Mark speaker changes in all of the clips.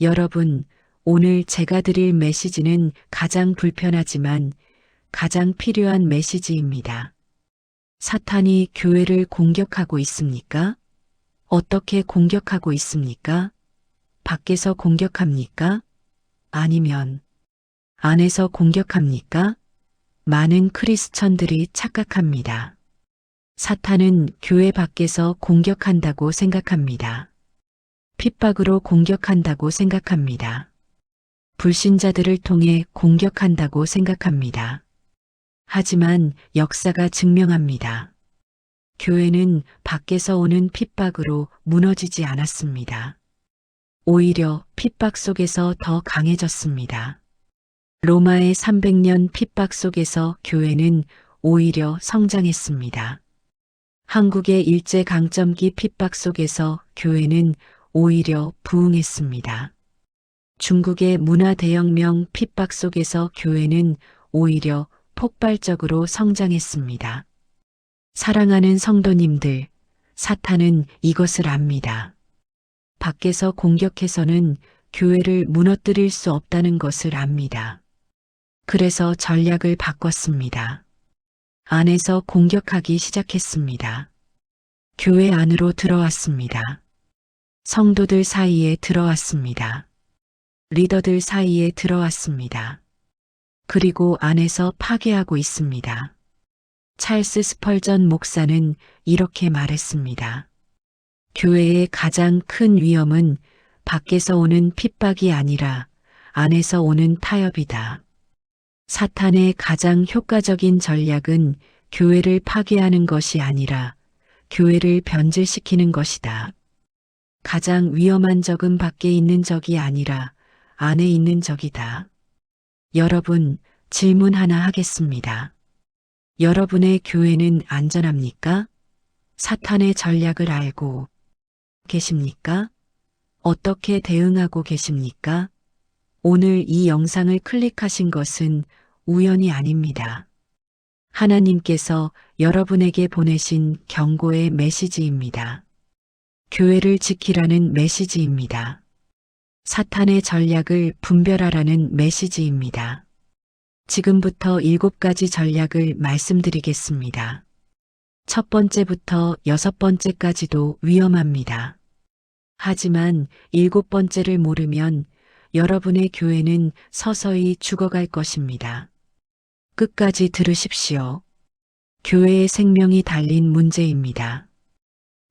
Speaker 1: 여러분, 오늘 제가 드릴 메시지는 가장 불편하지만 가장 필요한 메시지입니다. 사탄이 교회를 공격하고 있습니까? 어떻게 공격하고 있습니까? 밖에서 공격합니까? 아니면 안에서 공격합니까? 많은 크리스천들이 착각합니다. 사탄은 교회 밖에서 공격한다고 생각합니다. 핍박으로 공격한다고 생각합니다. 불신자들을 통해 공격한다고 생각합니다. 하지만 역사가 증명합니다. 교회는 밖에서 오는 핍박으로 무너지지 않았습니다. 오히려 핍박 속에서 더 강해졌습니다. 로마의 300년 핍박 속에서 교회는 오히려 성장했습니다. 한국의 일제강점기 핍박 속에서 교회는 오히려 부흥했습니다. 중국의 문화대혁명 핍박 속에서 교회는 오히려 폭발적으로 성장했습니다. 사랑하는 성도님들, 사탄은 이것을 압니다. 밖에서 공격해서는 교회를 무너뜨릴 수 없다는 것을 압니다. 그래서 전략을 바꿨습니다. 안에서 공격하기 시작했습니다. 교회 안으로 들어왔습니다. 성도들 사이에 들어왔습니다. 리더들 사이에 들어왔습니다. 그리고 안에서 파괴하고 있습니다. 찰스 스펄전 목사는 이렇게 말했습니다. 교회의 가장 큰 위험은 밖에서 오는 핍박이 아니라 안에서 오는 타협이다. 사탄의 가장 효과적인 전략은 교회를 파괴하는 것이 아니라 교회를 변질시키는 것이다. 가장 위험한 적은 밖에 있는 적이 아니라 안에 있는 적이다. 여러분, 질문 하나 하겠습니다. 여러분의 교회는 안전합니까? 사탄의 전략을 알고 계십니까? 어떻게 대응하고 계십니까? 오늘 이 영상을 클릭하신 것은 우연이 아닙니다. 하나님께서 여러분에게 보내신 경고의 메시지입니다. 교회를 지키라는 메시지입니다. 사탄의 전략을 분별하라는 메시지입니다. 지금부터 7가지 전략을 말씀드리겠습니다. 첫 번째부터 6번째까지도 위험합니다. 하지만 7번째를 모르면 여러분의 교회는 서서히 죽어갈 것입니다. 끝까지 들으십시오. 교회의 생명이 달린 문제입니다.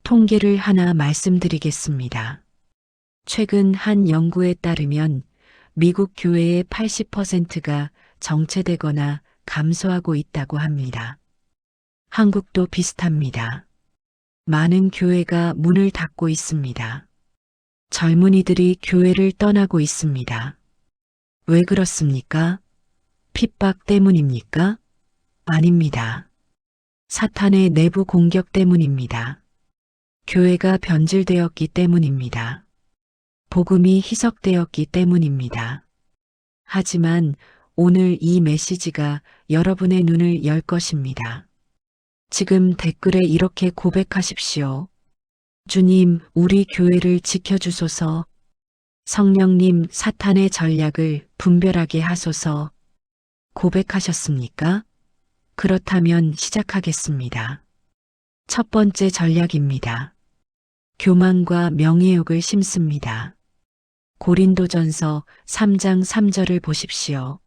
Speaker 1: 통계를 하나 말씀드리겠습니다. 최근 한 연구에 따르면 미국 교회의 80%가 정체되거나 감소하고 있다고 합니다. 한국도 비슷합니다. 많은 교회가 문을 닫고 있습니다. 젊은이들이 교회를 떠나고 있습니다. 왜 그렇습니까? 핍박 때문입니까? 아닙니다. 사탄의 내부 공격 때문입니다. 교회가 변질되었기 때문입니다. 복음이 희석되었기 때문입니다. 하지만 오늘 이 메시지가 여러분의 눈을 열 것입니다. 지금 댓글에 이렇게 고백하십시오. 주님, 우리 교회를 지켜주소서. 성령님, 사탄의 전략을 분별하게 하소서. 고백하셨습니까? 그렇다면 시작하겠습니다. 첫 번째 전략입니다. 교만과 명예욕을 심습니다. 고린도전서 3장 3절을 보십시오.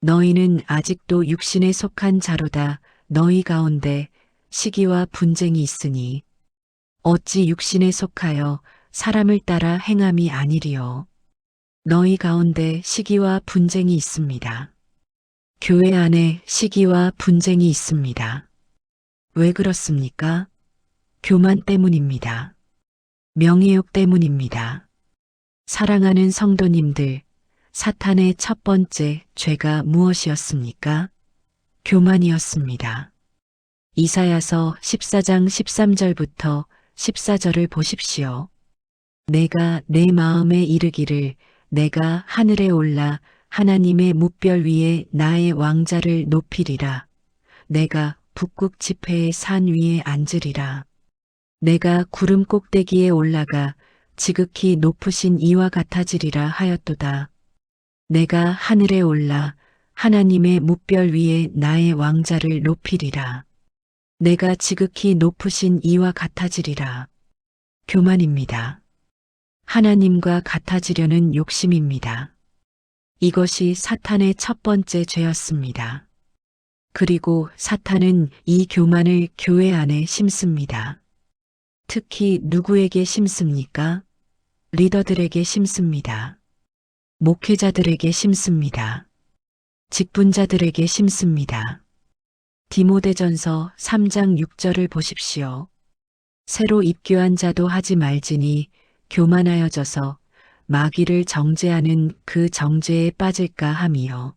Speaker 1: 너희는 아직도 육신에 속한 자로다. 너희 가운데 시기와 분쟁이 있으니 어찌 육신에 속하여 사람을 따라 행함이 아니리요. 너희 가운데 시기와 분쟁이 있습니다. 교회 안에 시기와 분쟁이 있습니다. 왜 그렇습니까? 교만 때문입니다. 명예욕 때문입니다. 사랑하는 성도님들, 사탄의 첫 번째 죄가 무엇이었습니까? 교만이었습니다. 이사야서 14장 13절부터 14절을 보십시오. 내가 내 마음에 이르기를 내가 하늘에 올라 하나님의 뭇별 위에 나의 왕자를 높이리라. 내가 북극 지폐의 산 위에 앉으리라. 내가 구름 꼭대기에 올라가 지극히 높으신 이와 같아지리라 하였도다. 내가 하늘에 올라 하나님의 뭇별 위에 나의 왕자를 높이리라. 내가 지극히 높으신 이와 같아지리라. 교만입니다. 하나님과 같아지려는 욕심입니다. 이것이 사탄의 첫 번째 죄였습니다. 그리고 사탄은 이 교만을 교회 안에 심습니다. 특히 누구에게 심습니까? 리더들에게 심습니다. 목회자들에게 심습니다. 직분자들에게 심습니다. 디모데전서 3장 6절을 보십시오. 새로 입교한 자도 하지 말지니 교만하여져서 마귀를 정죄하는 그 정죄에 빠질까 함이요.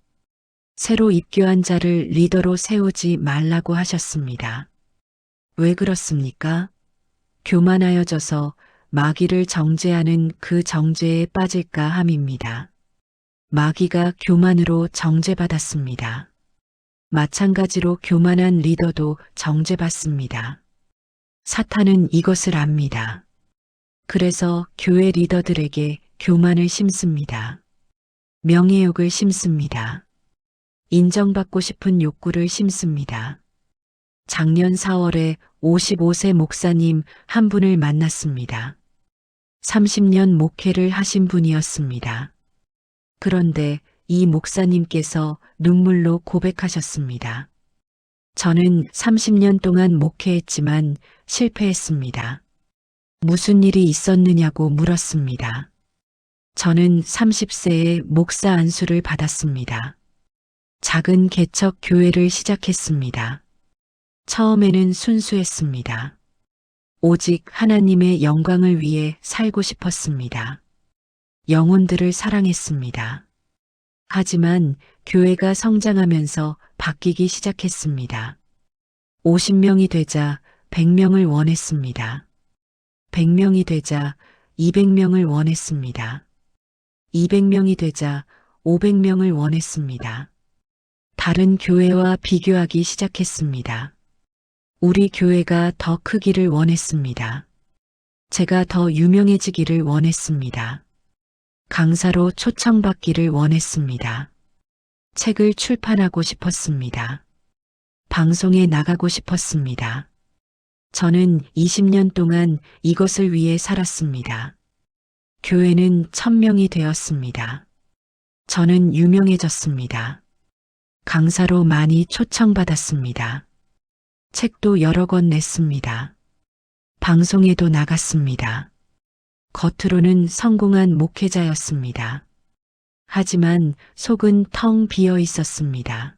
Speaker 1: 새로 입교한 자를 리더로 세우지 말라고 하셨습니다. 왜 그렇습니까? 교만하여져서 마귀를 정죄하는 그 정죄에 빠질까 함입니다. 마귀가 교만으로 정죄받았습니다. 마찬가지로 교만한 리더도 정죄받습니다. 사탄은 이것을 압니다. 그래서 교회 리더들에게 교만을 심습니다. 명예욕을 심습니다. 인정받고 싶은 욕구를 심습니다. 작년 4월에 55세 목사님 한 분을 만났습니다. 30년 목회를 하신 분이었습니다. 그런데 이 목사님께서 눈물로 고백하셨습니다. 저는 30년 동안 목회했지만 실패했습니다. 무슨 일이 있었느냐고 물었습니다. 저는 30세에 목사 안수를 받았습니다. 작은 개척 교회를 시작했습니다. 처음에는 순수했습니다. 오직 하나님의 영광을 위해 살고 싶었습니다. 영혼들을 사랑했습니다. 하지만 교회가 성장하면서 바뀌기 시작했습니다. 50명이 되자 100명을 원했습니다. 100명이 되자 200명을 원했습니다. 200명이 되자 500명을 원했습니다. 다른 교회와 비교하기 시작했습니다. 우리 교회가 더 크기를 원했습니다. 제가 더 유명해지기를 원했습니다. 강사로 초청받기를 원했습니다. 책을 출판하고 싶었습니다. 방송에 나가고 싶었습니다. 저는 20년 동안 이것을 위해 살았습니다. 교회는 1000명이 되었습니다. 저는 유명해졌습니다. 강사로 많이 초청받았습니다. 책도 여러 권 냈습니다. 방송에도 나갔습니다. 겉으로는 성공한 목회자였습니다. 하지만 속은 텅 비어 있었습니다.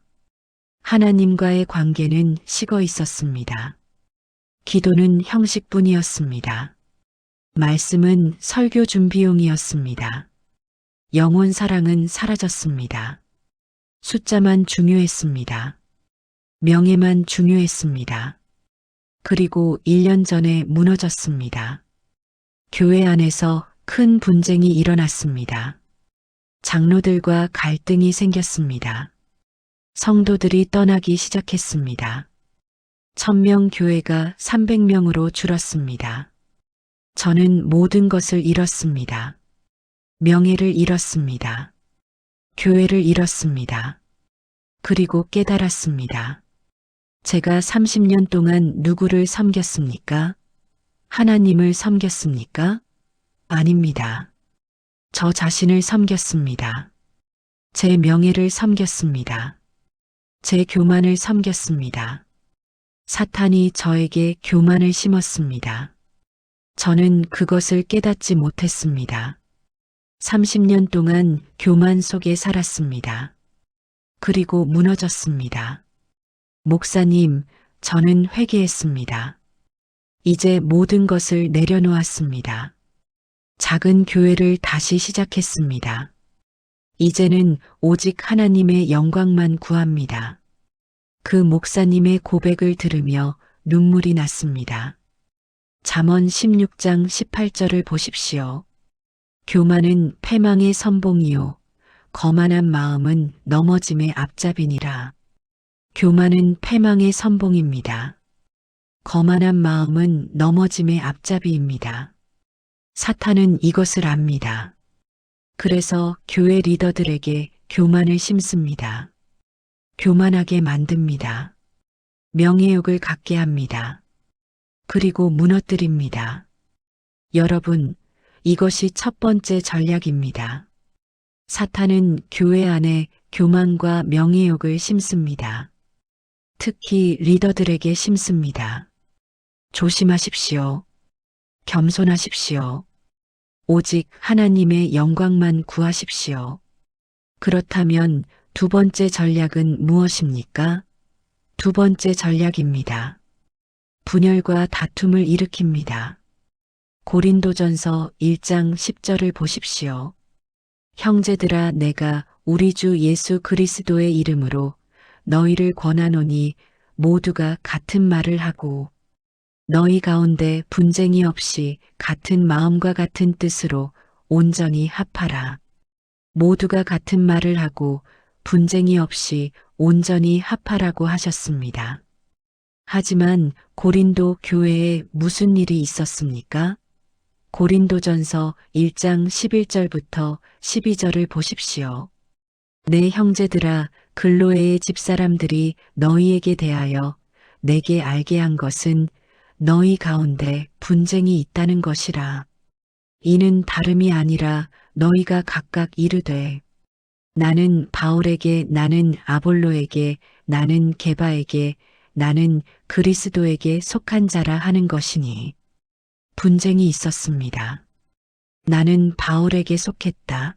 Speaker 1: 하나님과의 관계는 식어 있었습니다. 기도는 형식뿐이었습니다. 말씀은 설교 준비용이었습니다. 영혼 사랑은 사라졌습니다. 숫자만 중요했습니다. 명예만 중요했습니다. 그리고 1년 전에 무너졌습니다. 교회 안에서 큰 분쟁이 일어났습니다. 장로들과 갈등이 생겼습니다. 성도들이 떠나기 시작했습니다. 1000명 교회가 300명으로 줄었습니다. 저는 모든 것을 잃었습니다. 명예를 잃었습니다. 교회를 잃었습니다. 그리고 깨달았습니다. 제가 30년 동안 누구를 섬겼습니까? 하나님을 섬겼습니까? 아닙니다. 저 자신을 섬겼습니다. 제 명예를 섬겼습니다. 제 교만을 섬겼습니다. 사탄이 저에게 교만을 심었습니다. 저는 그것을 깨닫지 못했습니다. 30년 동안 교만 속에 살았습니다. 그리고 무너졌습니다. 목사님, 저는 회개했습니다. 이제 모든 것을 내려놓았습니다. 작은 교회를 다시 시작했습니다. 이제는 오직 하나님의 영광만 구합니다. 그 목사님의 고백을 들으며 눈물이 났습니다. 잠언 16장 18절을 보십시오. 교만은 패망의 선봉이요 거만한 마음은 넘어짐의 앞잡이니라. 교만은 패망의 선봉입니다. 거만한 마음은 넘어짐의 앞잡이입니다. 사탄은 이것을 압니다. 그래서 교회 리더들에게 교만을 심습니다. 교만하게 만듭니다. 명예욕을 갖게 합니다. 그리고 무너뜨립니다. 여러분, 이것이 첫 번째 전략입니다. 사탄은 교회 안에 교만과 명예욕을 심습니다. 특히 리더들에게 심습니다. 조심하십시오. 겸손하십시오. 오직 하나님의 영광만 구하십시오. 그렇다면 두 번째 전략은 무엇입니까? 두 번째 전략입니다. 분열과 다툼을 일으킵니다. 고린도전서 1장 10절을 보십시오. 형제들아, 내가 우리 주 예수 그리스도의 이름으로 너희를 권하노니 모두가 같은 말을 하고 너희 가운데 분쟁이 없이 같은 마음과 같은 뜻으로 온전히 합하라. 모두가 같은 말을 하고 분쟁이 없이 온전히 합하라고 하셨습니다. 하지만 고린도 교회에 무슨 일이 있었습니까? 고린도전서 1장 11절부터 12절을 보십시오. 내 형제들아, 글로에의 집사람들이 너희에게 대하여 내게 알게 한 것은 너희 가운데 분쟁이 있다는 것이라. 이는 다름이 아니라 너희가 각각 이르되 나는 바울에게, 나는 아볼로에게, 나는 게바에게, 나는 그리스도에게 속한 자라 하는 것이니 분쟁이 있었습니다. 나는 바울에게 속했다.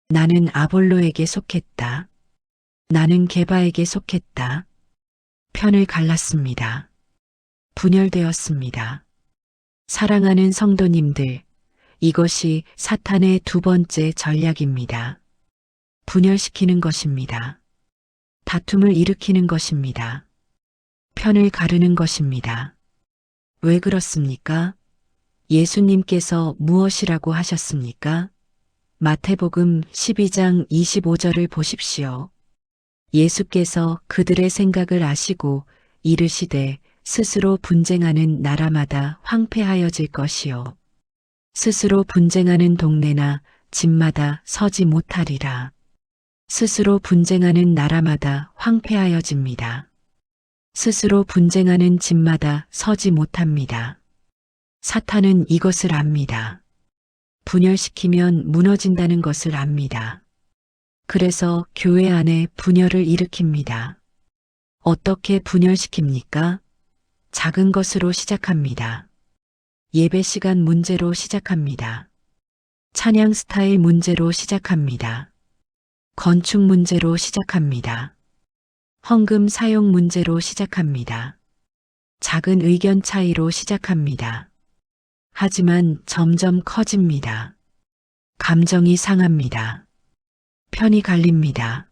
Speaker 1: 나는 아볼로에게 속했다. 나는 게바에게 속했다. 편을 갈랐습니다. 분열되었습니다. 사랑하는 성도님들, 이것이 사탄의 두 번째 전략입니다. 분열시키는 것입니다. 다툼을 일으키는 것입니다. 편을 가르는 것입니다. 왜 그렇습니까? 예수님께서 무엇이라고 하셨습니까? 마태복음 12장 25절을 보십시오. 예수께서 그들의 생각을 아시고 이르시되 스스로 분쟁하는 나라마다 황폐하여질 것이요. 스스로 분쟁하는 동네나 집마다 서지 못하리라. 스스로 분쟁하는 나라마다 황폐하여집니다. 스스로 분쟁하는 집마다 서지 못합니다. 사탄은 이것을 압니다. 분열시키면 무너진다는 것을 압니다. 그래서 교회 안에 분열을 일으킵니다. 어떻게 분열시킵니까? 작은 것으로 시작합니다. 예배 시간 문제로 시작합니다. 찬양 스타일 문제로 시작합니다. 건축 문제로 시작합니다. 헌금 사용 문제로 시작합니다. 작은 의견 차이로 시작합니다. 하지만 점점 커집니다. 감정이 상합니다. 편이 갈립니다.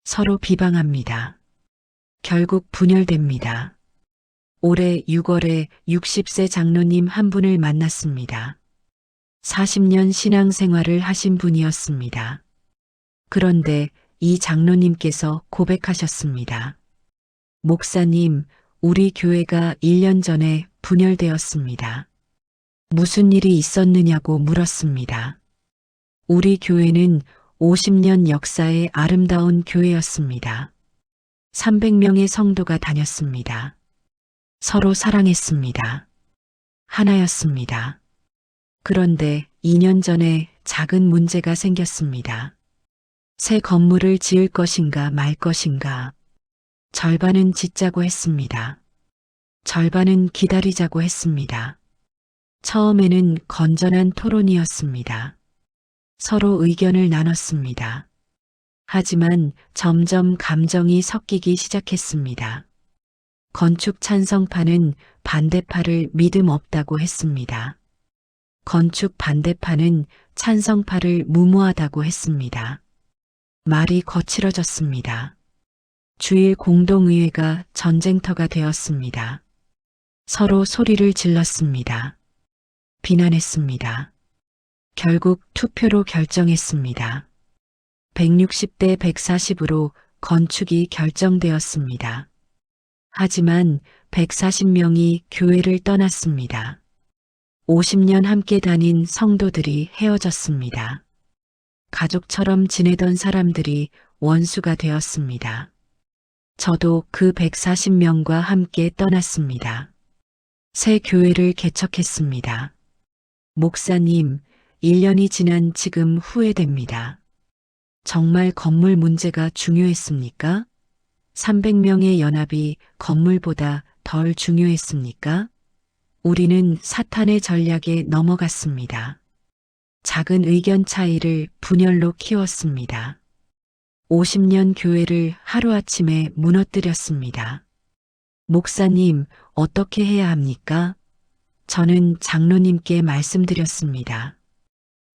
Speaker 1: 서로 비방합니다. 결국 분열됩니다. 올해 6월에 60세 장로님 한 분을 만났습니다. 40년 신앙생활을 하신 분이었습니다. 그런데 이 장로님께서 고백하셨습니다. 목사님, 우리 교회가 1년 전에 분열되었습니다. 무슨 일이 있었느냐고 물었습니다. 우리 교회는 50년 역사의 아름다운 교회였습니다. 300명의 성도가 다녔습니다. 서로 사랑했습니다. 하나였습니다. 그런데 2년 전에 작은 문제가 생겼습니다. 새 건물을 지을 것인가 말 것인가. 절반은 짓자고 했습니다. 절반은 기다리자고 했습니다. 처음에는 건전한 토론이었습니다. 서로 의견을 나눴습니다. 하지만 점점 감정이 섞이기 시작했습니다. 건축 찬성파는 반대파를 믿음 없다고 했습니다. 건축 반대파는 찬성파를 무모하다고 했습니다. 말이 거칠어졌습니다. 주일 공동의회가 전쟁터가 되었습니다. 서로 소리를 질렀습니다. 비난했습니다. 결국 투표로 결정했습니다. 160대 140으로 건축이 50년 함께 다닌 성도들이 헤어졌습니다. 가족처럼 지내던 사람들이 원수가 되었습니다. 저도 그 140명과 함께 떠났습니다. 새 교회를 개척했습니다. 목사님, 1년이 지난 지금 후회됩니다. 정말 건물 문제가 중요했습니까? 300명의 연합이 건물보다 덜 중요했습니까? 우리는 사탄의 전략에 넘어갔습니다. 작은 의견 차이를 분열로 키웠습니다. 50년 교회를 하루아침에 무너뜨렸습니다. 목사님, 어떻게 해야 합니까? 저는 장로님께 말씀드렸습니다.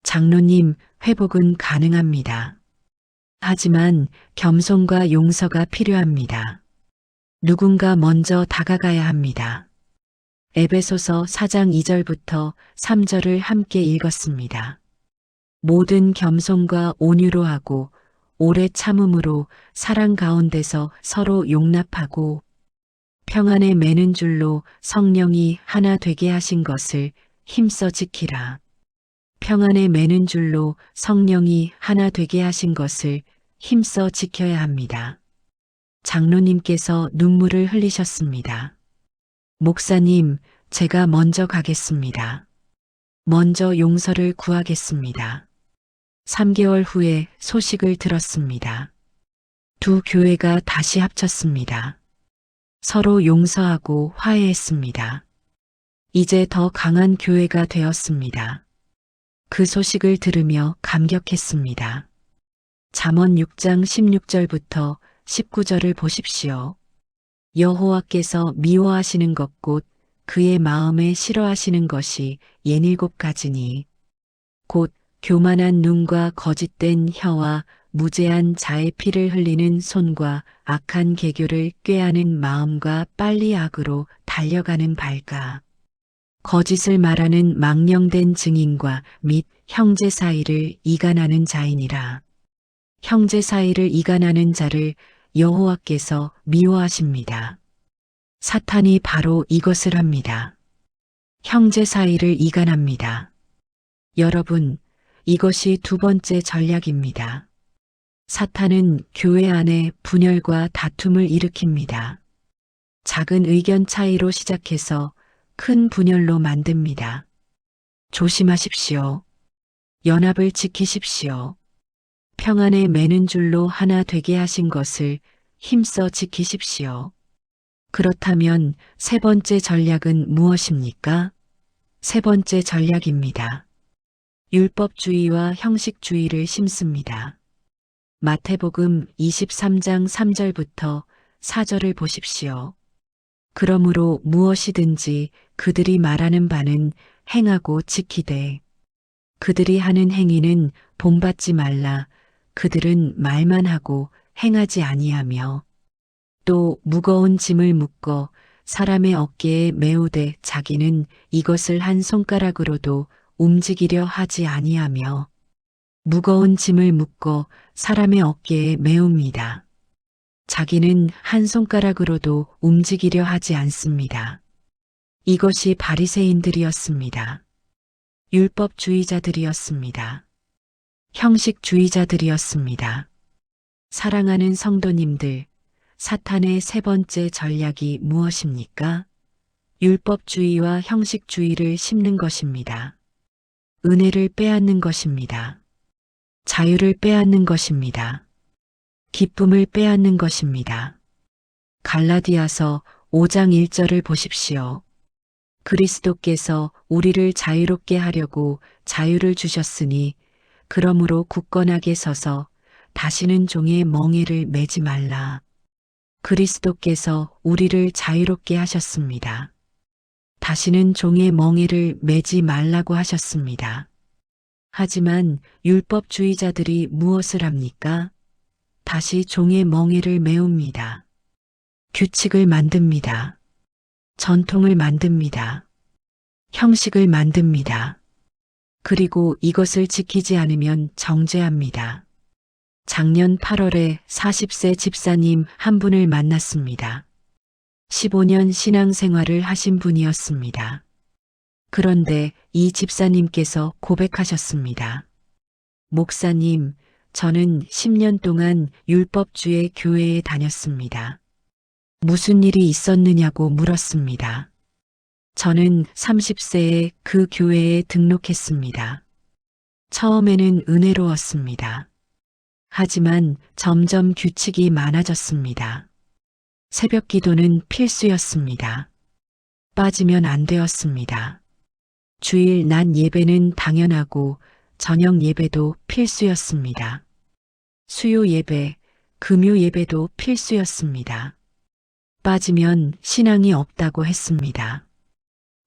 Speaker 1: 장로님, 회복은 가능합니다. 하지만 겸손과 용서가 필요합니다. 누군가 먼저 다가가야 합니다. 에베소서 4장 2절부터 3절을 함께 읽었습니다. 모든 겸손과 온유로 하고 오래 참음으로 사랑 가운데서 서로 용납하고 평안에 매는 줄로 성령이 하나 되게 하신 것을 힘써 지키라. 평안에 매는 줄로 성령이 하나 되게 하신 것을 힘써 지켜야 합니다. 장로님께서 눈물을 흘리셨습니다. 목사님, 제가 먼저 가겠습니다. 먼저 용서를 구하겠습니다. 3개월 후에 소식을 들었습니다. 두 교회가 다시 합쳤습니다. 서로 용서하고 화해했습니다. 이제 더 강한 교회가 되었습니다. 그 소식을 들으며 감격했습니다. 잠언 6장 16절부터 19절을 보십시오. 여호와께서 미워하시는 것 곧 그의 마음에 싫어하시는 것이 67가지니 곧 교만한 눈과 거짓된 혀와 무죄한 자의 피를 흘리는 손과 악한 계교를 꾀하는 마음과 빨리 악으로 달려가는 발가 거짓을 말하는 망령된 증인과 및 형제 사이를 이간하는 자이니라. 형제 사이를 이간하는 자를 여호와께서 미워하십니다. 사탄이 바로 이것을 합니다. 형제 사이를 이간합니다. 여러분, 이것이 두 번째 전략입니다. 사탄은 교회 안에 분열과 다툼을 일으킵니다. 작은 의견 차이로 시작해서 큰 분열로 만듭니다. 조심하십시오. 연합을 지키십시오. 평안에 매는 줄로 하나 되게 하신 것을 힘써 지키십시오. 그렇다면 세 번째 전략은 무엇입니까? 세 번째 전략입니다. 율법주의와 형식주의를 심습니다. 마태복음 23장 3절부터 4절을 보십시오. 그러므로 무엇이든지 그들이 말하는 바는 행하고 지키되 그들이 하는 행위는 본받지 말라. 그들은 말만 하고 행하지 아니하며 또 무거운 짐을 묶어 사람의 어깨에 메우되 자기는 이것을 한 손가락으로도 움직이려 하지 아니하며 무거운 짐을 묶어 사람의 어깨에 메웁니다. 자기는 한 손가락으로도 움직이려 하지 않습니다. 이것이 바리새인들이었습니다. 율법주의자들이었습니다. 형식주의자들이었습니다. 사랑하는 성도님들, 사탄의 세 번째 전략이 무엇입니까? 율법주의와 형식주의를 심는 것입니다. 은혜를 빼앗는 것입니다. 자유를 빼앗는 것입니다. 기쁨을 빼앗는 것입니다. 갈라디아서 5장 1절을 보십시오. 그리스도께서 우리를 자유롭게 하려고 자유를 주셨으니 그러므로 굳건하게 서서 다시는 종의 멍에를 매지 말라. 그리스도께서 우리를 자유롭게 하셨습니다. 다시는 종의 멍에를 매지 말라고 하셨습니다. 하지만 율법주의자들이 무엇을 합니까? 다시 종의 멍에를 메웁니다. 규칙을 만듭니다. 전통을 만듭니다. 형식을 만듭니다. 그리고 이것을 지키지 않으면 정죄합니다. 작년 8월에 40세 집사님 한 분을 만났습니다. 15년 신앙생활을 하신 분이었습니다. 그런데 이 집사님께서 고백하셨습니다. 목사님, 저는 10년 동안 율법주의 교회에 다녔습니다. 무슨 일이 있었느냐고 물었습니다. 저는 30세에 그 교회에 등록했습니다. 처음에는 은혜로웠습니다. 하지만 점점 규칙이 많아졌습니다. 새벽 기도는 필수였습니다. 빠지면 안 되었습니다. 주일 낮 예배는 당연하고 저녁 예배도 필수였습니다. 수요 예배, 금요 예배도 필수였습니다. 빠지면 신앙이 없다고 했습니다.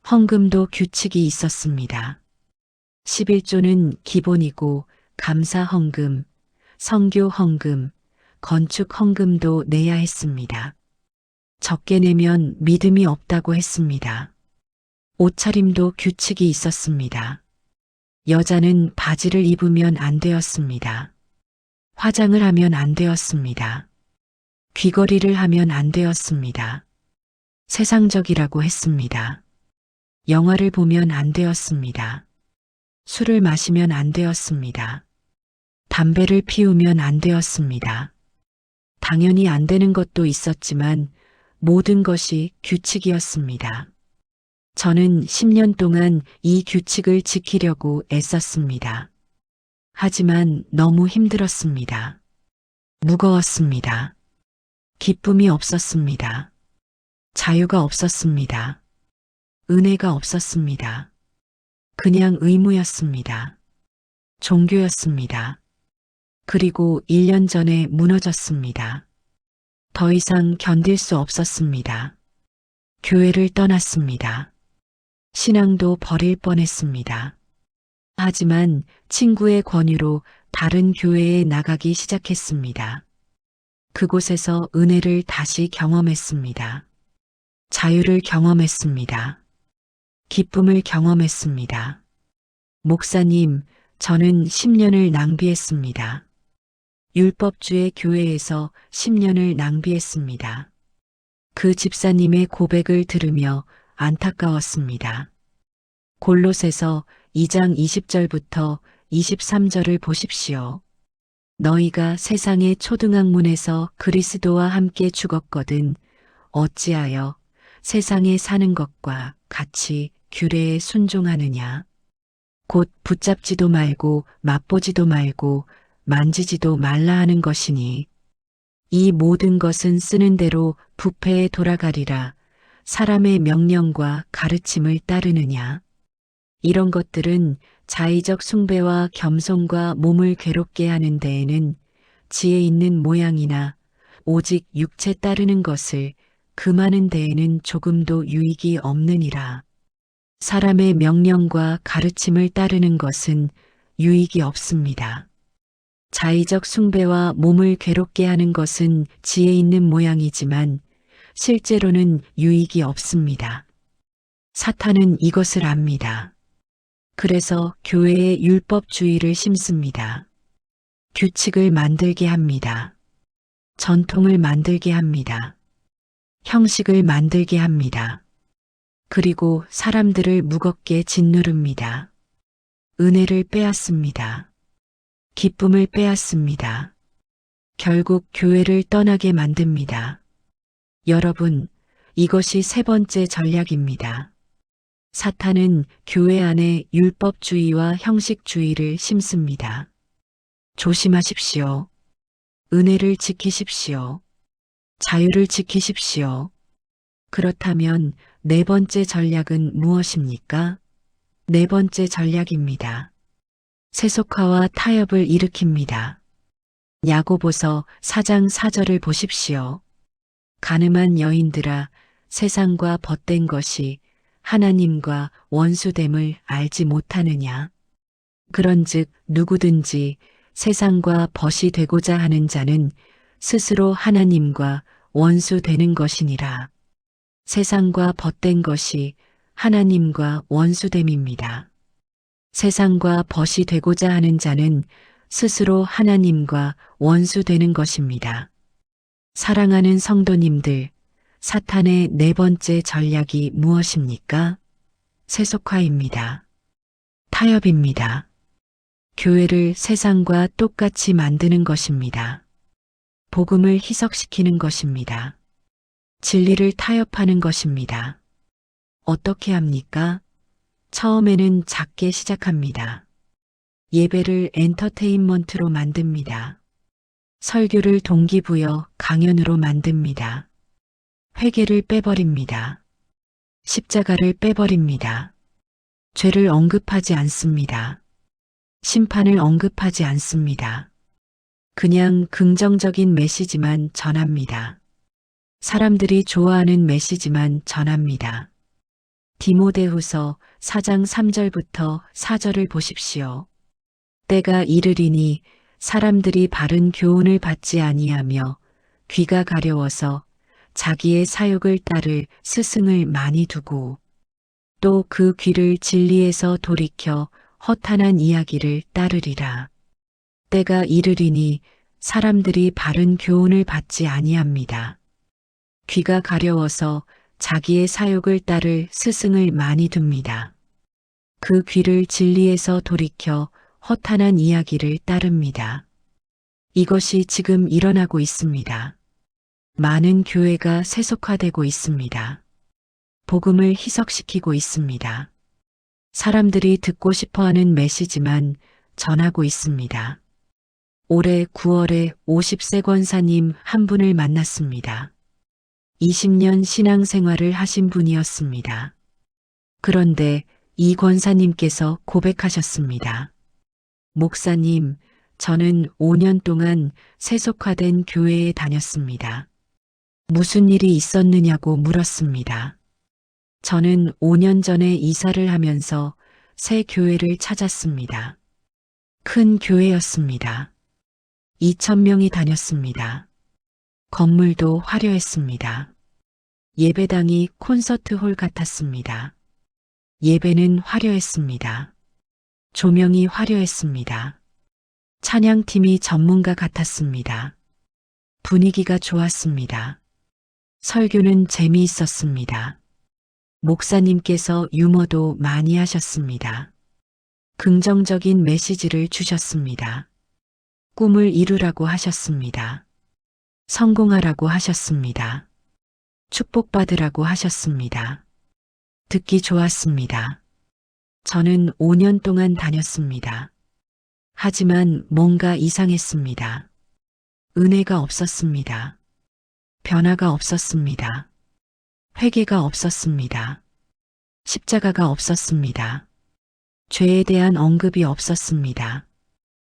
Speaker 1: 헌금도 규칙이 있었습니다. 11조는 기본이고 감사 헌금, 선교 헌금, 건축 헌금도 내야 했습니다. 적게 내면 믿음이 없다고 했습니다. 옷차림도 규칙이 있었습니다. 여자는 바지를 입으면 안 되었습니다. 화장을 하면 안 되었습니다. 귀걸이를 하면 안 되었습니다. 세상적이라고 했습니다. 영화를 보면 안 되었습니다. 술을 마시면 안 되었습니다. 담배를 피우면 안 되었습니다. 당연히 안 되는 것도 있었지만 모든 것이 규칙이었습니다. 저는 10년 동안 이 규칙을 지키려고 애썼습니다. 하지만 너무 힘들었습니다. 무거웠습니다. 기쁨이 없었습니다. 자유가 없었습니다. 은혜가 없었습니다. 그냥 의무였습니다. 종교였습니다. 그리고 1년 전에 무너졌습니다. 더 이상 견딜 수 없었습니다. 교회를 떠났습니다. 신앙도 버릴 뻔했습니다. 하지만 친구의 권유로 다른 교회에 나가기 시작했습니다. 그곳에서 은혜를 다시 경험했습니다. 자유를 경험했습니다. 기쁨을 경험했습니다. 목사님, 저는 10년을 낭비했습니다. 율법주의 교회에서 10년을 낭비했습니다. 그 집사님의 고백을 들으며 안타까웠습니다. 골로새서 2장 20절부터 23절을 보십시오. 너희가 세상의 초등학문에서 그리스도와 함께 죽었거든 어찌하여 세상에 사는 것과 같이 규례에 순종하느냐. 곧 붙잡지도 말고 맛보지도 말고 만지지도 말라 하는 것이니 이 모든 것은 쓰는 대로 부패에 돌아가리라. 사람의 명령과 가르침을 따르느냐. 이런 것들은 자의적 숭배와 겸손과 몸을 괴롭게 하는 데에는 지혜 있는 모양이나 오직 육체 따르는 것을 금하는 데에는 조금도 유익이 없느니라. 사람의 명령과 가르침을 따르는 것은 유익이 없습니다. 자의적 숭배와 몸을 괴롭게 하는 것은 지혜 있는 모양이지만 실제로는 유익이 없습니다. 사탄은 이것을 압니다. 그래서 교회에 율법주의를 심습니다. 규칙을 만들게 합니다. 전통을 만들게 합니다. 형식을 만들게 합니다. 그리고 사람들을 무겁게 짓누릅니다. 은혜를 빼앗습니다. 기쁨을 빼앗습니다. 결국 교회를 떠나게 만듭니다. 여러분, 이것이 세 번째 전략입니다. 사탄은 교회 안에 율법주의와 형식주의를 심습니다. 조심하십시오. 은혜를 지키십시오. 자유를 지키십시오. 그렇다면 네 번째 전략은 무엇입니까? 네 번째 전략입니다. 세속화와 타협을 일으킵니다. 야고보서 4장 4절을 보십시오. 가늠한 여인들아, 세상과 벗된 것이 하나님과 원수됨을 알지 못하느냐. 그런즉 누구든지 세상과 벗이 되고자 하는 자는 스스로 하나님과 원수되는 것이니라. 세상과 벗된 것이 하나님과 원수됨입니다. 세상과 벗이 되고자 하는 자는 스스로 하나님과 원수되는 것입니다. 사랑하는 성도님들, 사탄의 네 번째 전략이 무엇입니까? 세속화입니다. 타협입니다. 교회를 세상과 똑같이 만드는 것입니다. 복음을 희석시키는 것입니다. 진리를 타협하는 것입니다. 어떻게 합니까? 처음에는 작게 시작합니다. 예배를 엔터테인먼트로 만듭니다. 설교를 동기부여 강연으로 만듭니다. 회개를 빼버립니다. 십자가를 빼버립니다. 죄를 언급하지 않습니다. 심판을 언급하지 않습니다. 그냥 긍정적인 메시지만 전합니다. 사람들이 좋아하는 메시지만 전합니다. 디모데후서 4장 3절부터 4절을 보십시오. 때가 이르리니 사람들이 바른 교훈을 받지 아니하며 귀가 가려워서 자기의 사욕을 따를 스승을 많이 두고 또 그 귀를 진리에서 돌이켜 허탄한 이야기를 따르리라. 때가 이르리니 사람들이 바른 교훈을 받지 아니합니다. 귀가 가려워서 자기의 사욕을 따를 스승을 많이 둡니다. 그 귀를 진리에서 돌이켜 허탄한 이야기를 따릅니다. 이것이 지금 일어나고 있습니다. 많은 교회가 세속화되고 있습니다. 복음을 희석시키고 있습니다. 사람들이 듣고 싶어하는 메시지만 전하고 있습니다. 올해 9월에 50세 권사님 한 분을 만났습니다. 20년 신앙생활을 하신 분이었습니다. 그런데 이 권사님께서 고백하셨습니다. 목사님, 저는 5년 동안 세속화된 교회에 다녔습니다. 무슨 일이 있었느냐고 물었습니다. 저는 5년 전에 이사를 하면서 새 교회를 찾았습니다. 큰 교회였습니다. 2,000명이 다녔습니다. 건물도 화려했습니다. 예배당이 콘서트홀 같았습니다. 예배는 화려했습니다. 조명이 화려했습니다. 찬양팀이 전문가 같았습니다. 분위기가 좋았습니다. 설교는 재미있었습니다. 목사님께서 유머도 많이 하셨습니다. 긍정적인 메시지를 주셨습니다. 꿈을 이루라고 하셨습니다. 성공하라고 하셨습니다. 축복받으라고 하셨습니다. 듣기 좋았습니다. 저는 5년 동안 다녔습니다. 하지만 뭔가 이상했습니다. 은혜가 없었습니다. 변화가 없었습니다. 회개가 없었습니다. 십자가가 없었습니다. 죄에 대한 언급이 없었습니다.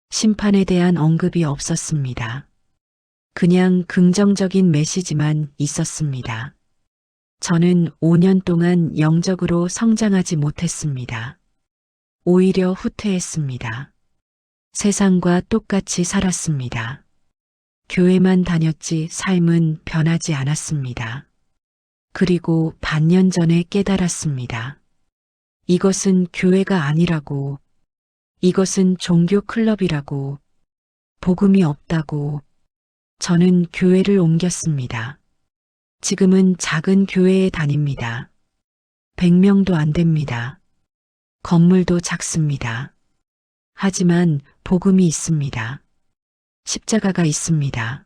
Speaker 1: 심판에 대한 언급이 없었습니다. 그냥 긍정적인 메시지만 있었습니다. 저는 5년 동안 영적으로 성장하지 못했습니다. 오히려 후퇴했습니다. 세상과 똑같이 살았습니다. 교회만 다녔지 삶은 변하지 않았습니다. 그리고 반년 전에 깨달았습니다. 이것은 교회가 아니라고, 이것은 종교 클럽이라고, 복음이 없다고. 저는 교회를 옮겼습니다. 지금은 작은 교회에 다닙니다. 100명도 안 됩니다. 건물도 작습니다. 하지만 복음이 있습니다. 십자가가 있습니다.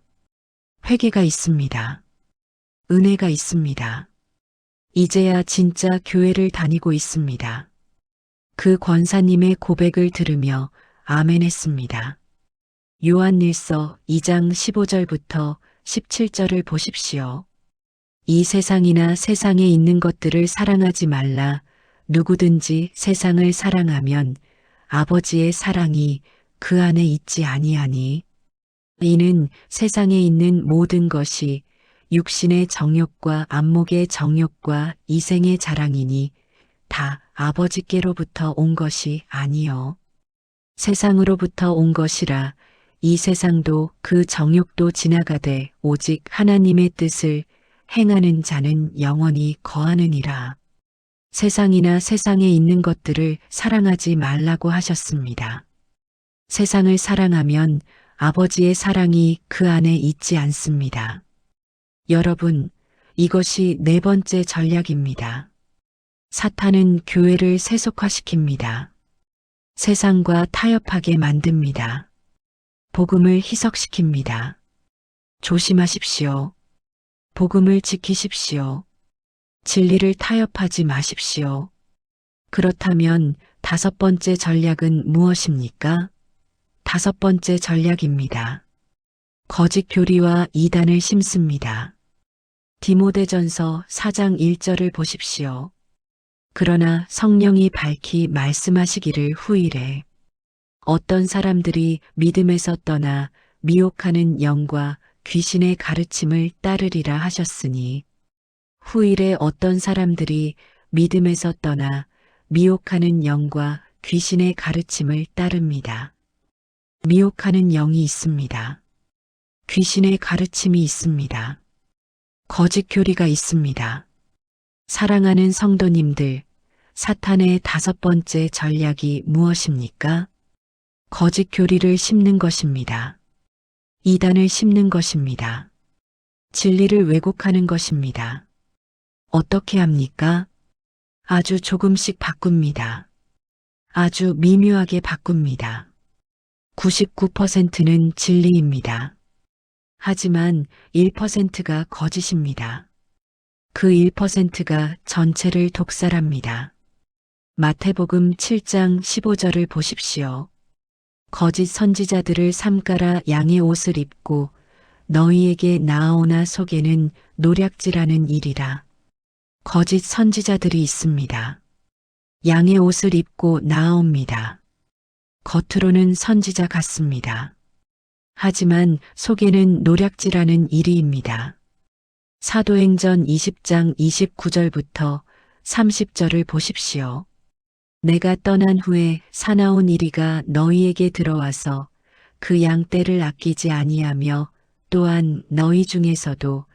Speaker 1: 회개가 있습니다. 은혜가 있습니다. 이제야 진짜 교회를 다니고 있습니다. 그 권사님의 고백을 들으며 아멘했습니다. 요한일서 2장 15절부터 17절을 보십시오. 이 세상이나 세상에 있는 것들을 사랑하지 말라. 누구든지 세상을 사랑하면 아버지의 사랑이 그 안에 있지 아니하니. 이는 세상에 있는 모든 것이 육신의 정욕과 안목의 정욕과 이생의 자랑이니 다 아버지께로부터 온 것이 아니요 세상으로부터 온 것이라. 이 세상도 그 정욕도 지나가되 오직 하나님의 뜻을 행하는 자는 영원히 거하느니라. 세상이나 세상에 있는 것들을 사랑하지 말라고 하셨습니다. 세상을 사랑하면 아버지의 사랑이 그 안에 있지 않습니다. 여러분, 이것이 네 번째 전략입니다. 사탄은 교회를 세속화시킵니다. 세상과 타협하게 만듭니다. 복음을 희석시킵니다. 조심하십시오. 복음을 지키십시오. 진리를 타협하지 마십시오. 그렇다면 5번째 전략은 무엇입니까? 5번째 전략입니다. 거짓 교리와 이단을 심습니다. 디모데전서 4장 1절을 보십시오. 그러나 성령이 밝히 말씀하시기를 후일에 어떤 사람들이 믿음에서 떠나 미혹하는 영과 귀신의 가르침을 따르리라 하셨으니 후일에 어떤 사람들이 믿음에서 떠나 미혹하는 영과 귀신의 가르침을 따릅니다. 미혹하는 영이 있습니다. 귀신의 가르침이 있습니다. 거짓 교리가 있습니다. 사랑하는 성도님들, 사탄의 5번째 전략이 무엇입니까? 거짓 교리를 심는 것입니다. 이단을 심는 것입니다. 진리를 왜곡하는 것입니다. 어떻게 합니까? 아주 조금씩 바꿉니다. 아주 미묘하게 바꿉니다. 99%는 진리입니다. 하지만 1%가 거짓입니다. 그 1%가 전체를 독살합니다. 마태복음 7장 15절을 보십시오. 거짓 선지자들을 삼가라 양의 옷을 입고 너희에게 나아오나 속에는 노략질하는 일이라. 거짓 선지자들이 있습니다. 양의 옷을 입고 나아옵니다. 겉으로는 선지자 같습니다. 하지만 속에는 노략질하는 일이입니다. 사도행전 20장 29절부터 30절을 보십시오. 내가 떠난 후에 사나운 이리가 너희에게 들어와서 그 양 떼를 아끼지 아니하며 또한 너희 중에서도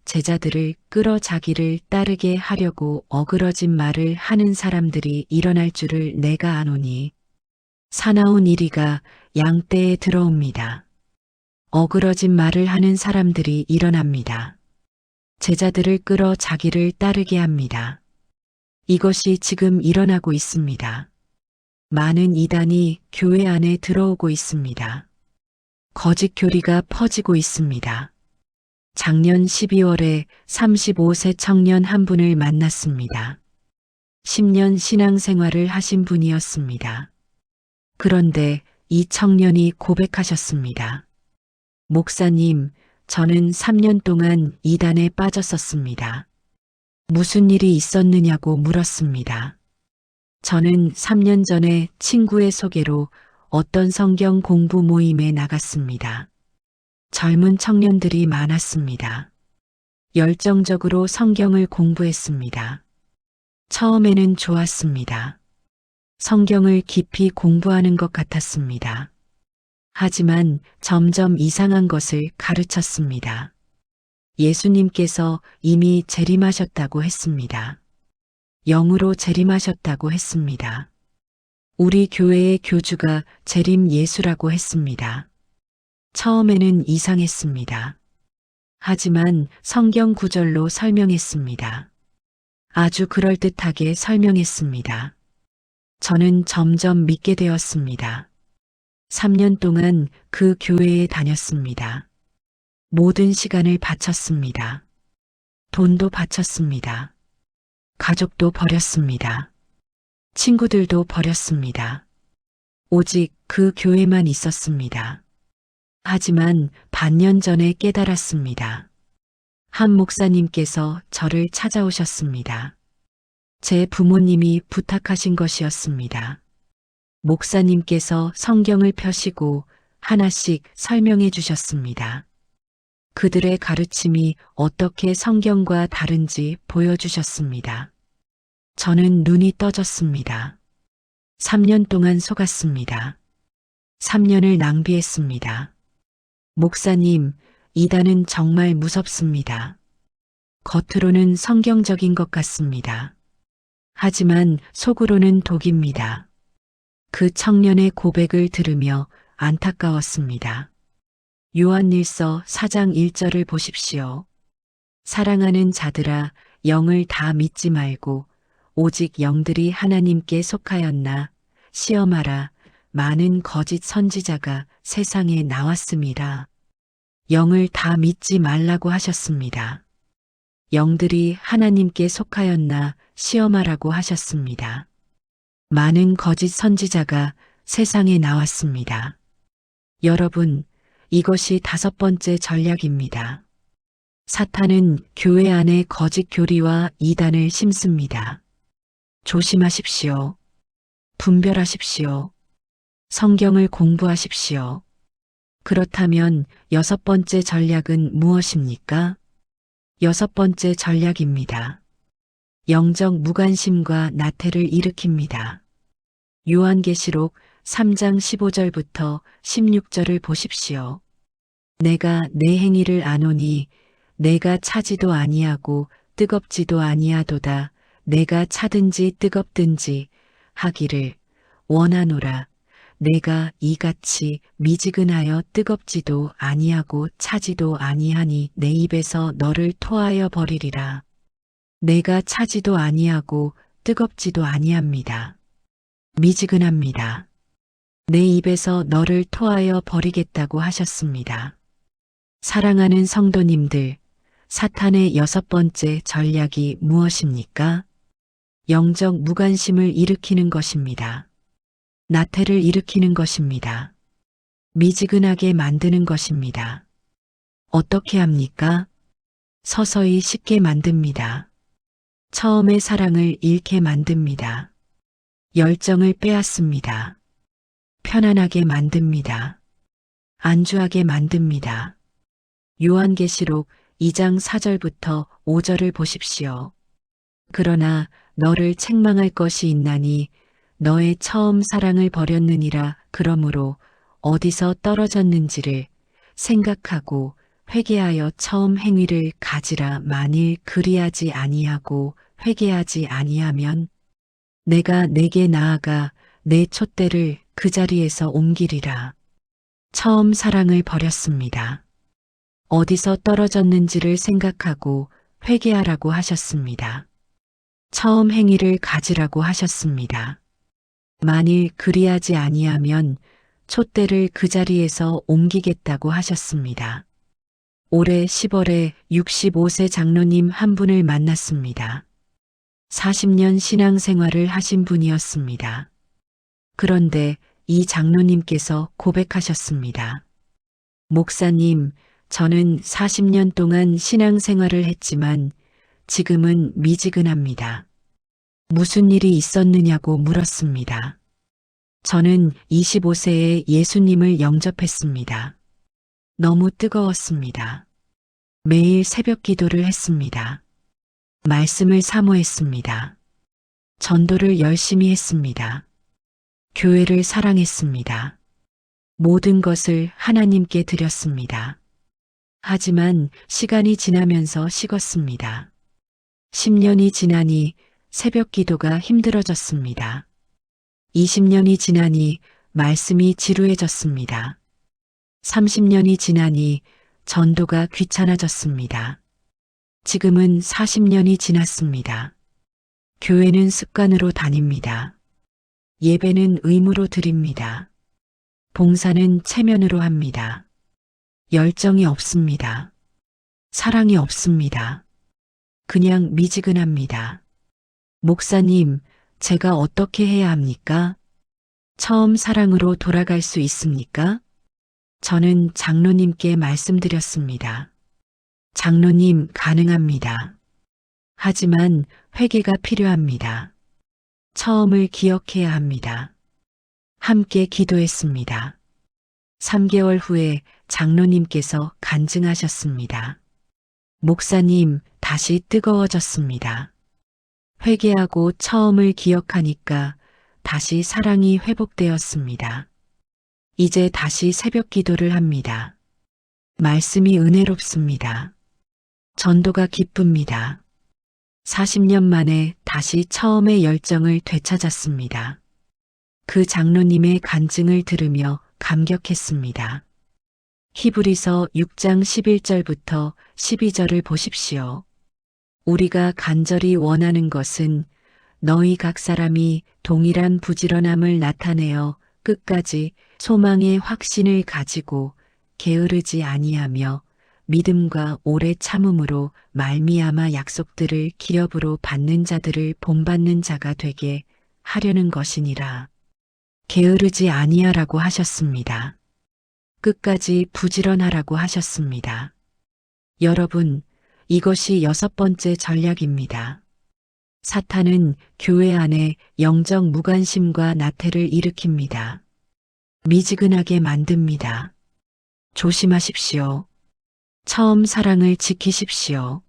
Speaker 1: 제자들을 끌어 자기를 따르게 하려고 어그러진 말을 하는 사람들이 일어날 줄을 내가 아노니 사나운 이리가 양 떼에 들어옵니다. 어그러진 말을 하는 사람들이 일어납니다. 제자들을 끌어 자기를 따르게 합니다. 이것이 지금 일어나고 있습니다. 많은 이단이 교회 안에 들어오고 있습니다. 거짓 교리가 퍼지고 있습니다. 작년 12월에 35세 청년 한 분을 만났습니다. 10년 신앙생활을 하신 분이었습니다. 그런데 이 청년이 고백하셨습니다. 목사님, 저는 3년 동안 이단에 빠졌었습니다. 무슨 일이 있었느냐고 물었습니다. 저는 3년 전에 친구의 소개로 어떤 성경 공부 모임에 나갔습니다. 젊은 청년들이 많았습니다. 열정적으로 성경을 공부했습니다. 처음에는 좋았습니다. 성경을 깊이 공부하는 것 같았습니다. 하지만 점점 이상한 것을 가르쳤습니다. 예수님께서 이미 재림하셨다고 했습니다. 영으로 재림하셨다고 했습니다. 우리 교회의 교주가 재림 예수라고 했습니다. 처음에는 이상했습니다. 하지만 성경 구절로 설명했습니다. 아주 그럴듯하게 설명했습니다. 저는 점점 믿게 되었습니다. 3년 동안 그 교회에 다녔습니다. 모든 시간을 바쳤습니다. 돈도 바쳤습니다. 가족도 버렸습니다. 친구들도 버렸습니다. 오직 그 교회만 있었습니다. 하지만 반년 전에 깨달았습니다. 한 목사님께서 저를 찾아오셨습니다. 제 부모님이 부탁하신 것이었습니다. 목사님께서 성경을 펴시고 하나씩 설명해 주셨습니다. 그들의 가르침이 어떻게 성경과 다른지 보여주셨습니다. 저는 눈이 떠졌습니다. 3년 동안 속았습니다. 3년을 낭비했습니다. 목사님, 이단은 정말 무섭습니다. 겉으로는 성경적인 것 같습니다. 하지만 속으로는 독입니다. 그 청년의 고백을 들으며 안타까웠습니다. 요한일서 4장 1절을 보십시오. 사랑하는 자들아, 영을 다 믿지 말고 오직 영들이 하나님께 속하였나 시험하라. 많은 거짓 선지자가 세상에 나왔음이라. 영을 다 믿지 말라고 하셨습니다. 영들이 하나님께 속하였나 시험하라고 하셨습니다. 많은 거짓 선지자가 세상에 나왔습니다. 여러분, 이것이 5번째 전략입니다. 사탄은 교회 안에 거짓 교리와 이단을 심습니다. 조심하십시오. 분별하십시오. 성경을 공부하십시오. 그렇다면 6번째 전략은 무엇입니까? 6번째 전략입니다. 영적 무관심과 나태를 일으킵니다. 요한계시록 3장 15절부터 16절을 보십시오. 내가 내 행위를 아노니 내가 차지도 아니하고 뜨겁지도 아니하도다. 내가 차든지 뜨겁든지 하기를 원하노라. 내가 이같이 미지근하여 뜨겁지도 아니하고 차지도 아니하니 내 입에서 너를 토하여 버리리라. 내가 차지도 아니하고 뜨겁지도 아니합니다. 미지근합니다. 내 입에서 너를 토하여 버리겠다고 하셨습니다. 사랑하는 성도님들, 사탄의 6번째 전략이 무엇입니까? 영적 무관심을 일으키는 것입니다. 나태를 일으키는 것입니다. 미지근하게 만드는 것입니다. 어떻게 합니까? 서서히 식게 만듭니다. 처음의 사랑을 잃게 만듭니다. 열정을 빼앗습니다. 편안하게 만듭니다. 안주하게 만듭니다. 요한계시록 2장 4절부터 5절을 보십시오. 그러나 너를 책망할 것이 있나니 너의 처음 사랑을 버렸느니라. 그러므로 어디서 떨어졌는지를 생각하고 회개하여 처음 행위를 가지라. 만일 그리하지 아니하고 회개하지 아니하면 내가 내게 나아가 내 촛대를 그 자리에서 옮기리라. 처음 사랑을 버렸습니다. 어디서 떨어졌는지를 생각하고 회개하라고 하셨습니다. 처음 행위를 가지라고 하셨습니다. 만일 그리하지 아니하면 촛대를 그 자리에서 옮기겠다고 하셨습니다. 올해 10월에 65세 장로님 한 분을 만났습니다. 40년 신앙생활을 하신 분이었습니다. 그런데 이 장로님께서 고백하셨습니다. 목사님, 저는 40년 동안 신앙생활을 했지만 지금은 미지근합니다. 무슨 일이 있었느냐고 물었습니다. 저는 25세에 예수님을 영접했습니다. 너무 뜨거웠습니다. 매일 새벽 기도를 했습니다. 말씀을 사모했습니다. 전도를 열심히 했습니다. 교회를 사랑했습니다. 모든 것을 하나님께 드렸습니다. 하지만 시간이 지나면서 식었습니다. 10년이 지나니 새벽 기도가 힘들어졌습니다. 20년이 지나니 말씀이 지루해졌습니다. 30년이 지나니 전도가 귀찮아졌습니다. 지금은 40년이 지났습니다. 교회는 습관으로 다닙니다. 예배는 의무로 드립니다. 봉사는 체면으로 합니다. 열정이 없습니다. 사랑이 없습니다. 그냥 미지근합니다. 목사님, 제가 어떻게 해야 합니까? 처음 사랑으로 돌아갈 수 있습니까? 저는 장로님께 말씀드렸습니다. 장로님, 가능합니다. 하지만 회개가 필요합니다. 처음을 기억해야 합니다. 함께 기도했습니다. 3개월 후에 장로님께서 간증하셨습니다. 목사님, 다시 뜨거워졌습니다. 회개하고 처음을 기억하니까 다시 사랑이 회복되었습니다. 이제 다시 새벽 기도를 합니다. 말씀이 은혜롭습니다. 전도가 기쁩니다. 40년 만에 다시 처음의 열정을 되찾았습니다. 그 장로님의 간증을 들으며 감격했습니다. 히브리서 6장 11절부터 12절을 보십시오. 우리가 간절히 원하는 것은 너희 각 사람이 동일한 부지런함을 나타내어 끝까지 소망의 확신을 가지고 게으르지 아니하며 믿음과 오래 참음으로 말미암아 약속들을 기업으로 받는 자들을 본받는 자가 되게 하려는 것이니라. 게으르지 아니하라고 하셨습니다. 끝까지 부지런하라고 하셨습니다. 여러분, 이것이 6번째 전략입니다. 사탄은 교회 안에 영적 무관심과 나태를 일으킵니다. 미지근하게 만듭니다. 조심하십시오. 처음 사랑을 지키십시오.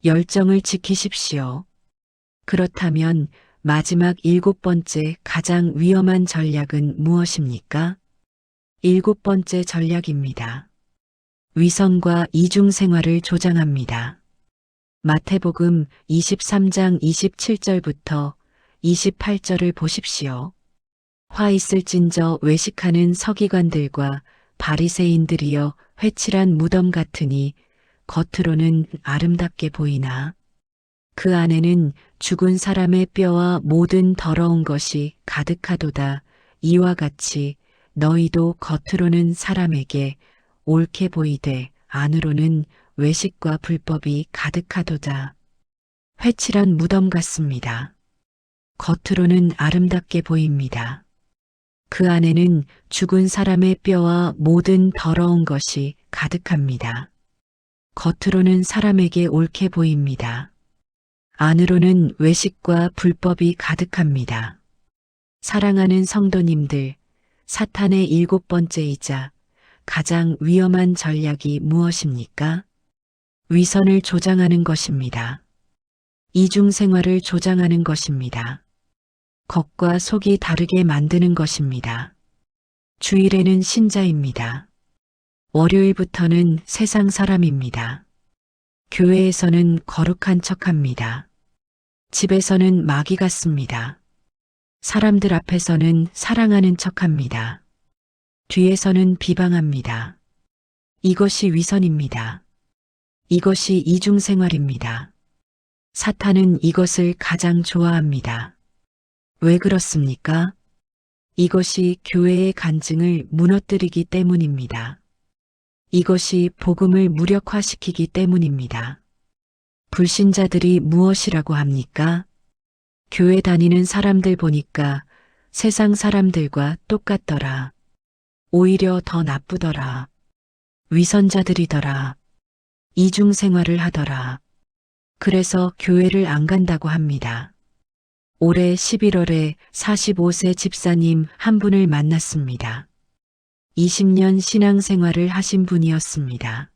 Speaker 1: 열정을 지키십시오. 그렇다면 마지막 7번째 가장 위험한 전략은 무엇입니까? 7번째 전략입니다. 위선과 이중생활을 조장합니다. 마태복음 23장 27절부터 28절을 보십시오. 화 있을진저 외식하는 서기관들과 바리새인들이여 회칠한 무덤 같으니 겉으로는 아름답게 보이나 그 안에는 죽은 사람의 뼈와 모든 더러운 것이 가득하도다. 이와 같이 너희도 겉으로는 사람에게 옳게 보이되 안으로는 외식과 불법이 가득하도다. 회칠한 무덤 같습니다. 겉으로는 아름답게 보입니다. 그 안에는 죽은 사람의 뼈와 모든 더러운 것이 가득합니다. 겉으로는 사람에게 옳게 보입니다. 안으로는 외식과 불법이 가득합니다. 사랑하는 성도님들, 사탄의 7번째이자 가장 위험한 전략이 무엇입니까? 위선을 조장하는 것입니다. 이중생활을 조장하는 것입니다. 겉과 속이 다르게 만드는 것입니다. 주일에는 신자입니다. 월요일부터는 세상 사람입니다. 교회에서는 거룩한 척합니다. 집에서는 마귀 같습니다. 사람들 앞에서는 사랑하는 척합니다. 뒤에서는 비방합니다. 이것이 위선입니다. 이것이 이중생활입니다. 사탄은 이것을 가장 좋아합니다. 왜 그렇습니까? 이것이 교회의 간증을 무너뜨리기 때문입니다. 이것이 복음을 무력화시키기 때문입니다. 불신자들이 무엇이라고 합니까? 교회 다니는 사람들 보니까 세상 사람들과 똑같더라. 오히려 더 나쁘더라. 위선자들이더라. 이중생활을 하더라. 그래서 교회를 안 간다고 합니다. 올해 11월에 45세 집사님 한 분을 만났습니다. 20년 신앙생활을 하신 분이었습니다.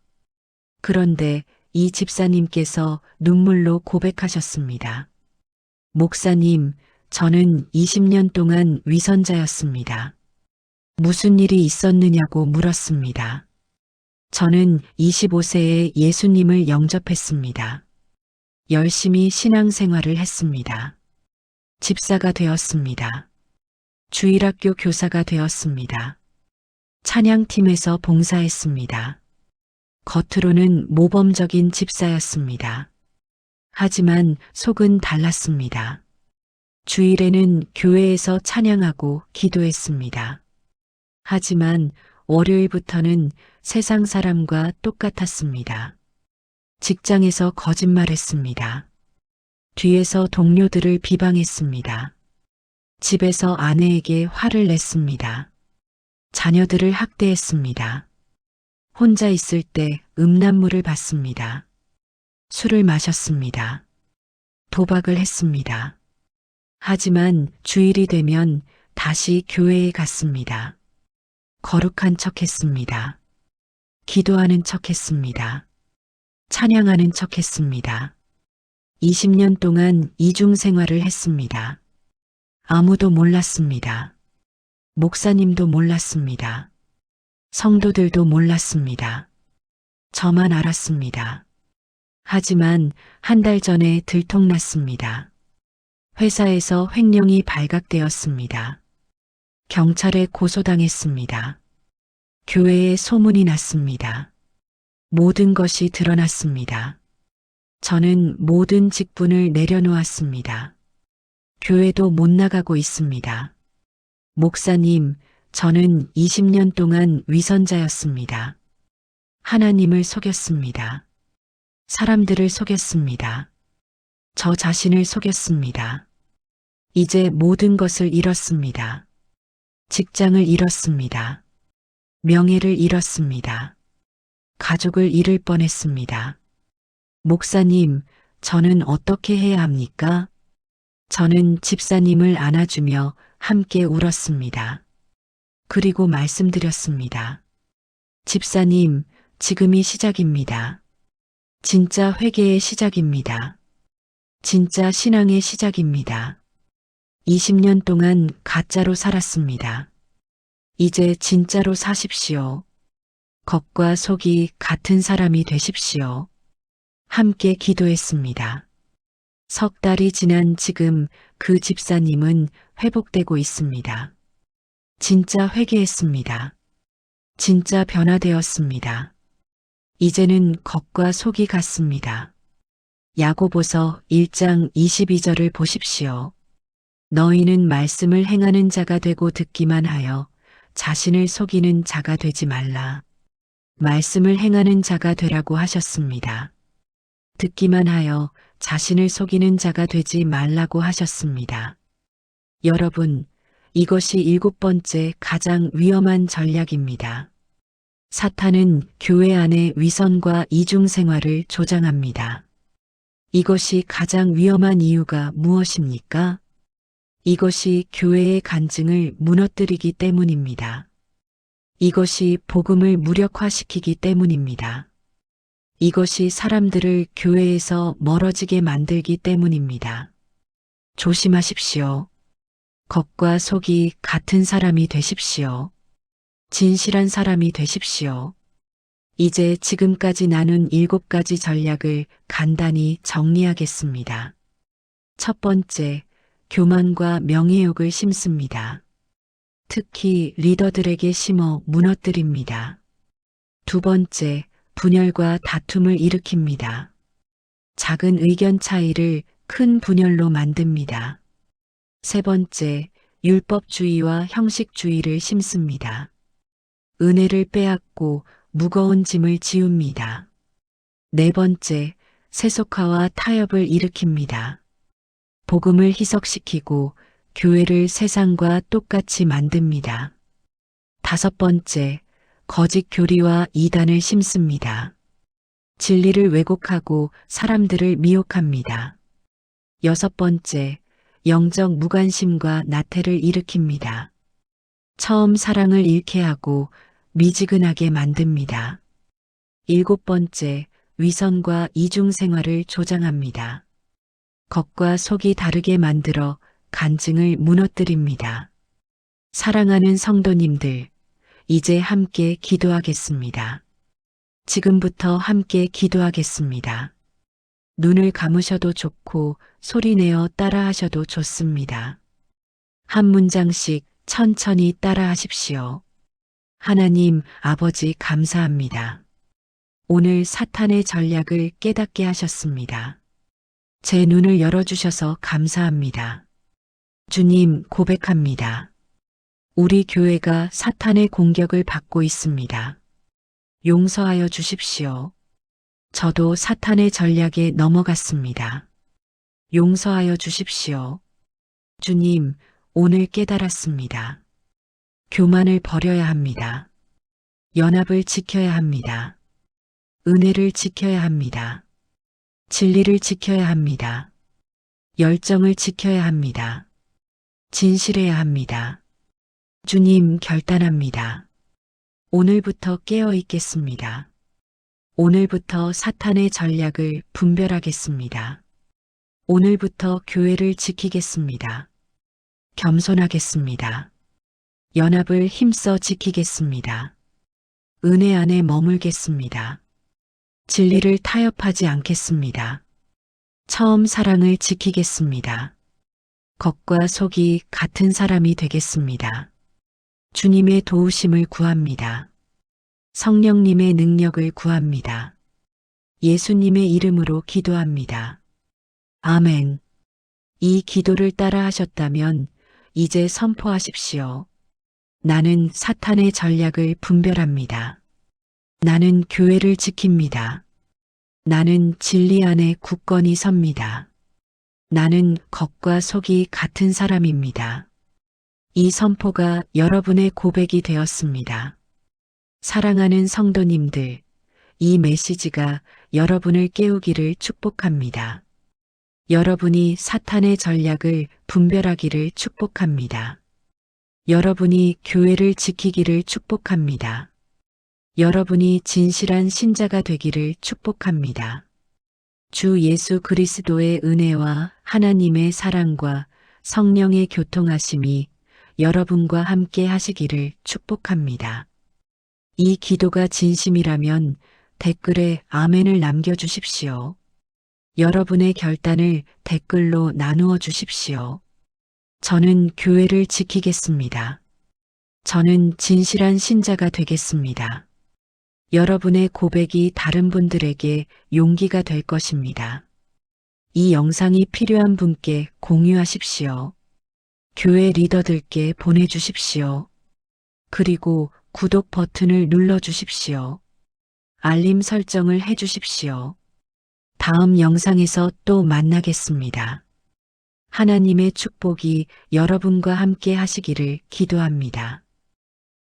Speaker 1: 그런데 이 집사님께서 눈물로 고백하셨습니다. 목사님, 저는 20년 동안 위선자였습니다. 무슨 일이 있었느냐고 물었습니다. 저는 25세에 예수님을 영접했습니다. 열심히 신앙생활을 했습니다. 집사가 되었습니다. 주일학교 교사가 되었습니다. 찬양팀에서 봉사했습니다. 겉으로는 모범적인 집사였습니다. 하지만 속은 달랐습니다. 주일에는 교회에서 찬양하고 기도했습니다. 하지만 월요일부터는 세상 사람과 똑같았습니다. 직장에서 거짓말했습니다. 뒤에서 동료들을 비방했습니다. 집에서 아내에게 화를 냈습니다. 자녀들을 학대했습니다. 혼자 있을 때 음란물을 봤습니다. 술을 마셨습니다. 도박을 했습니다. 하지만 주일이 되면 다시 교회에 갔습니다. 거룩한 척 했습니다. 기도하는 척 했습니다. 찬양하는 척 했습니다. 20년 동안 이중생활을 했습니다. 아무도 몰랐습니다. 목사님도 몰랐습니다. 성도들도 몰랐습니다. 저만 알았습니다. 하지만 한 달 전에 들통났습니다. 회사에서 횡령이 발각되었습니다. 경찰에 고소당했습니다. 교회에 소문이 났습니다. 모든 것이 드러났습니다. 저는 모든 직분을 내려놓았습니다. 교회도 못 나가고 있습니다. 목사님, 저는 20년 동안 위선자였습니다. 하나님을 속였습니다. 사람들을 속였습니다. 저 자신을 속였습니다. 이제 모든 것을 잃었습니다. 직장을 잃었습니다. 명예를 잃었습니다. 가족을 잃을 뻔했습니다. 목사님, 저는 어떻게 해야 합니까? 저는 집사님을 안아주며 함께 울었습니다. 그리고 말씀드렸습니다. 집사님, 지금이 시작입니다. 진짜 회개의 시작입니다. 진짜 신앙의 시작입니다. 20년 동안 가짜로 살았습니다. 이제 진짜로 사십시오. 겉과 속이 같은 사람이 되십시오. 함께 기도했습니다. 석 달이 지난 지금 그 집사님은 회복되고 있습니다. 진짜 회개했습니다. 진짜 변화되었습니다. 이제는 겉과 속이 같습니다. 야고보서 1장 22절을 보십시오. 너희는 말씀을 행하는 자가 되고 듣기만 하여 자신을 속이는 자가 되지 말라. 말씀을 행하는 자가 되라고 하셨습니다. 듣기만 하여 자신을 속이는 자가 되지 말라고 하셨습니다. 여러분, 이것이 7번째 가장 위험한 전략입니다. 사탄은 교회 안의 위선과 이중생활을 조장합니다. 이것이 가장 위험한 이유가 무엇입니까? 이것이 교회의 간증을 무너뜨리기 때문입니다. 이것이 복음을 무력화시키기 때문입니다. 이것이 사람들을 교회에서 멀어지게 만들기 때문입니다. 조심하십시오. 겉과 속이 같은 사람이 되십시오. 진실한 사람이 되십시오. 이제 지금까지 나눈 7가지 전략을 간단히 정리하겠습니다. 첫 번째, 교만과 명예욕을 심습니다. 특히 리더들에게 심어 무너뜨립니다. 두 번째, 분열과 다툼을 일으킵니다. 작은 의견 차이를 큰 분열로 만듭니다. 세 번째, 율법주의와 형식주의를 심습니다. 은혜를 빼앗고 무거운 짐을 지웁니다. 네 번째, 세속화와 타협을 일으킵니다. 복음을 희석시키고 교회를 세상과 똑같이 만듭니다. 다섯 번째, 거짓 교리와 이단을 심습니다. 진리를 왜곡하고 사람들을 미혹합니다. 여섯 번째, 영적 무관심과 나태를 일으킵니다. 처음 사랑을 잃게 하고 미지근하게 만듭니다. 일곱 번째, 위선과 이중생활을 조장합니다. 겉과 속이 다르게 만들어 간증을 무너뜨립니다. 사랑하는 성도님들, 이제 함께 기도하겠습니다. 지금부터 함께 기도하겠습니다. 눈을 감으셔도 좋고 소리내어 따라하셔도 좋습니다. 한 문장씩 천천히 따라하십시오. 하나님 아버지 감사합니다. 오늘 사탄의 전략을 깨닫게 하셨습니다. 제 눈을 열어주셔서 감사합니다. 주님 고백합니다. 우리 교회가 사탄의 공격을 받고 있습니다. 용서하여 주십시오. 저도 사탄의 전략에 넘어갔습니다. 용서하여 주십시오. 주님, 오늘 깨달았습니다. 교만을 버려야 합니다. 연합을 지켜야 합니다. 은혜를 지켜야 합니다. 진리를 지켜야 합니다. 열정을 지켜야 합니다. 진실해야 합니다. 주님 결단합니다. 오늘부터 깨어 있겠습니다. 오늘부터 사탄의 전략을 분별하겠습니다. 오늘부터 교회를 지키겠습니다. 겸손하겠습니다. 연합을 힘써 지키겠습니다. 은혜 안에 머물겠습니다. 진리를 타협하지 않겠습니다. 처음 사랑을 지키겠습니다. 겉과 속이 같은 사람이 되겠습니다. 주님의 도우심을 구합니다. 성령님의 능력을 구합니다. 예수님의 이름으로 기도합니다. 아멘. 이 기도를 따라 하셨다면 이제 선포하십시오. 나는 사탄의 전략을 분별합니다. 나는 교회를 지킵니다. 나는 진리 안에 굳건히 섭니다. 나는 겉과 속이 같은 사람입니다. 이 선포가 여러분의 고백이 되었습니다. 사랑하는 성도님들, 이 메시지가 여러분을 깨우기를 축복합니다. 여러분이 사탄의 전략을 분별하기를 축복합니다. 여러분이 교회를 지키기를 축복합니다. 여러분이 진실한 신자가 되기를 축복합니다. 주 예수 그리스도의 은혜와 하나님의 사랑과 성령의 교통하심이 여러분과 함께 하시기를 축복합니다. 이 기도가 진심이라면 댓글에 아멘을 남겨주십시오. 여러분의 결단을 댓글로 나누어 주십시오. 저는 교회를 지키겠습니다. 저는 진실한 신자가 되겠습니다. 여러분의 고백이 다른 분들에게 용기가 될 것입니다. 이 영상이 필요한 분께 공유하십시오. 교회 리더들께 보내주십시오. 그리고 구독 버튼을 눌러주십시오. 알림 설정을 해주십시오. 다음 영상에서 또 만나겠습니다. 하나님의 축복이 여러분과 함께 하시기를 기도합니다.